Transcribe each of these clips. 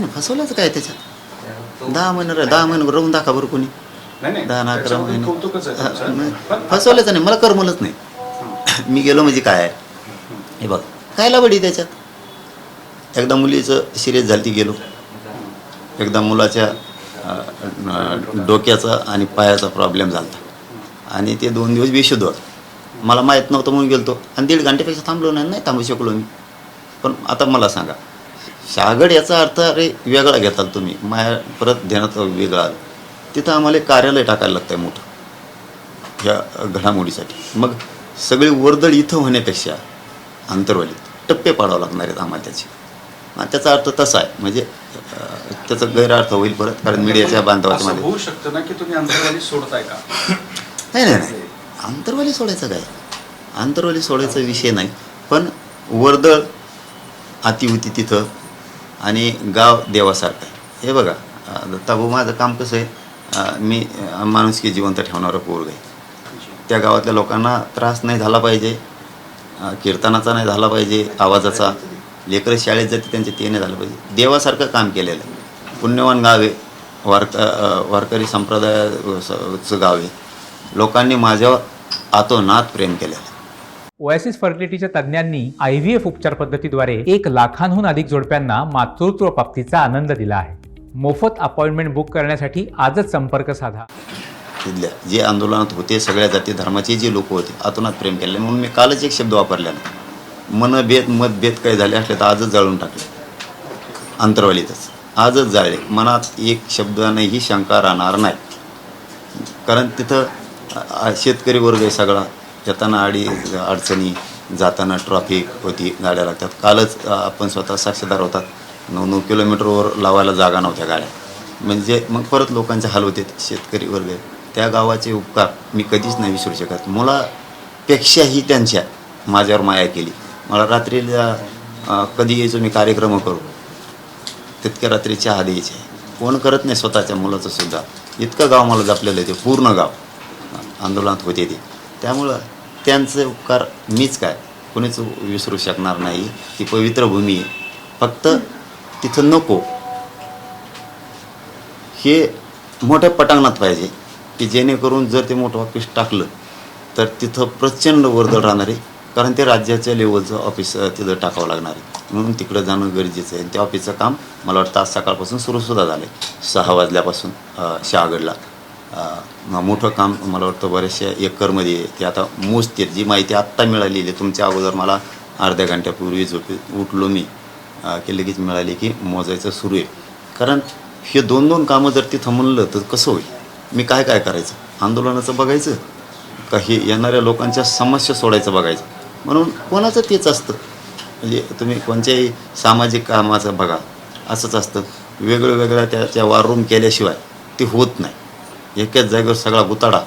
ना, फसवल्याचं काय त्याच्यात? 10 महिने राहून दाखवा बरं कोणी. 10-11 महिने फसवल्याचं नाही, मला करमलंच नाही. मी गेलो म्हणजे काय आहे हे बघ, काय लावडी त्याच्यात. एकदा मुलीचं सिरियस झाली ती गेलो, एकदा मुलाच्या डोक्याचा आणि पायाचा प्रॉब्लेम झाला आणि ते 2 दिवस बेशुद्ध होतं. मला माहीत नव्हतं म्हणून गेलो आणि 1.5 घंटेपेक्षा थांबलो नाही थांबू शकलो मी. पण आता मला सांगा, शहागड याचा अर्थ अरे वेगळा घेताल तुम्ही, माया परत ध्यानात वेगळा आलं. तिथं आम्हाला एक कार्यालय टाकायला लागतं आहे मोठं ह्या घडामोडीसाठी. मग सगळी वर्दळ इथं होण्यापेक्षा अंतर्वालीत टप्पे पाडावं लागणार आहेत आम्हाला त्याचे. त्याचा अर्थ तसा आहे, म्हणजे त्याचा गैरअर्थ होईल परत, कारण मीडियाच्या बांधवाच्या मध्ये होऊ शकतं ना की तुम्ही अंतर्वाली सोडताय का? नाही, अंतर्वाली सोडायचं काय, अंतर्वाली सोडायचा विषय नाही. पण वर्दळ अति होती तिथं आणि गाव देवासारखं आहे. हे बघा दत्ताभाऊ, माझं काम कसं आहे, मी माणुसकी जिवंत ठेवणारं पोरग आहे. त्या गावातल्या लोकांना त्रास नाही झाला पाहिजे, कीर्तनाचा नाही झाला पाहिजे, आवाजाचा. लेकरं शाळेत जाते त्यांचे ते नाही झालं पाहिजे. देवासारखं काम केलेलं आहे. पुण्यवान गाव आहे, वारकरी संप्रदायाचं गाव आहे. लोकांनी माझ्यावर आतोनात प्रेम केलेलं आहे. ओएसिस फर्टिलिटीच्या तज्ज्ञांनी IVF उपचार पद्धतीद्वारे 1 लाखांहून अधिक जोडप्यांना मातृत्व प्राप्तीचा आनंद दिला आहे. मोफत अपॉइंटमेंट बुक करण्यासाठी आजच संपर्क साधा. तिथल्या जे आंदोलनात होते, सगळ्या जाती धर्माचे जे लोक होते, आतोनात प्रेम केले. म्हणून मी कालच एक शब्द वापरला ना, मनभेद मतभेद काही झाले असले तर आजच जाळून टाकले. अंतर्वालीतच आजच जाळले. मनात एक शब्दानेही शंका राहणार नाही. कारण तिथं शेतकरी वर्ग आहे सगळा. येताना अडचणी, जाताना ट्रॉफिक होती, गाड्या लागतात. कालच आपण स्वतः साक्षीदार होतात, 9 किलोमीटरवर लावायला जागा नव्हत्या गाड्या. म्हणजे मग परत लोकांचे हाल होते. शेतकरी वर्ग आहे, त्या गावाचे उपकार मी कधीच नाही विसरू शकत. मुलापेक्षाही त्यांच्या माझ्यावर माया केली. मला रात्रीला कधी यायचो मी कार्यक्रम करू, तितक्या रात्री चहा द्यायचे. कोण करत नाही स्वतःच्या मुलाचं सुद्धा. इतकं गाव मला जपलेलं आहे, ते पूर्ण गाव आंदोलनात होते ते. त्यामुळं त्यांचे उपकार मीच काय कोणीच विसरू शकणार नाही. ती पवित्र भूमी आहे. फक्त तिथं नको हे मोठ्या पटांगणात पाहिजे, की जेणेकरून जर ते मोठं ऑफिस टाकलं तर तिथं प्रचंड वर्दळ राहणार आहे. कारण ते राज्याच्या लेवलचं ऑफिस तिथं टाकावं लागणार आहे. म्हणून तिकडं जाणं गरजेचं आहे. त्या ऑफिसचं काम मला वाटतं आज सकाळपासून सुरूसुद्धा झालं आहे. 6 वाजल्यापासून शहागडला मोठं काम मला वाटतं बऱ्याचशा एकरमध्ये आहे. ते आता मोजतेत. जी माहिती आत्ता मिळालेली आहे, तुमच्या अगोदर मला अर्ध्या घंट्यापूर्वी उठलो मी की लगेच मिळाली की मोजायचं सुरू आहे. कारण हे 2-2 कामं जर तिथं म्हणलं तर कसं होईल? मी काय करायचं? आंदोलनाचं बघायचं का हे येणाऱ्या लोकांच्या समस्या सोडायचं बघायचं? म्हणून कोणाचं तेच असतं. म्हणजे तुम्ही कोणत्याही सामाजिक कामाचं बघा, असंच असतं. वेगळ्या त्याच्या वॉर रूम केल्याशिवाय ते होत नाही. एकाच जागेवर सगळा गुताडा,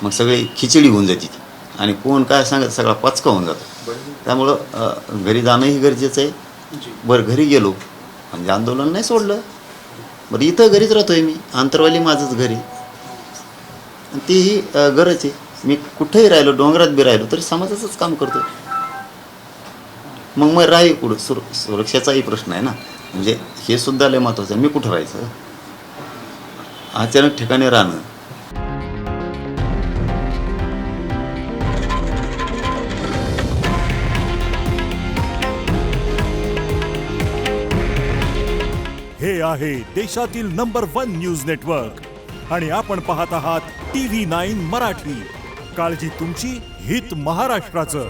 मग सगळी खिचडी होऊन जाते ती आणि कोण काय सांगत सगळा पचका होऊन जातो. त्यामुळं घरी जाणंही गरजेचं आहे. बरं घरी गेलो म्हणजे आंदोलन नाही सोडलं, बरं इथं घरीच राहतो आहे मी. अंतर्वाली माझंच घरी आणि तेही गरज आहे. मी कुठेही राहिलो, डोंगरात बी राहिलो तरी समाजाचंच काम करतो. मग राही कुठं सुरक्षेचाही प्रश्न आहे ना. म्हणजे हे सुद्धा लय महत्त्वाचं आहे. मी कुठं राहायचं? अचानक ठिकाणी राहणं. हे आहे देशातील नंबर 1 न्यूज नेटवर्क आणि आपण पाहत आहात TV9 मराठी. काळजी तुमची, हित महाराष्ट्राचं.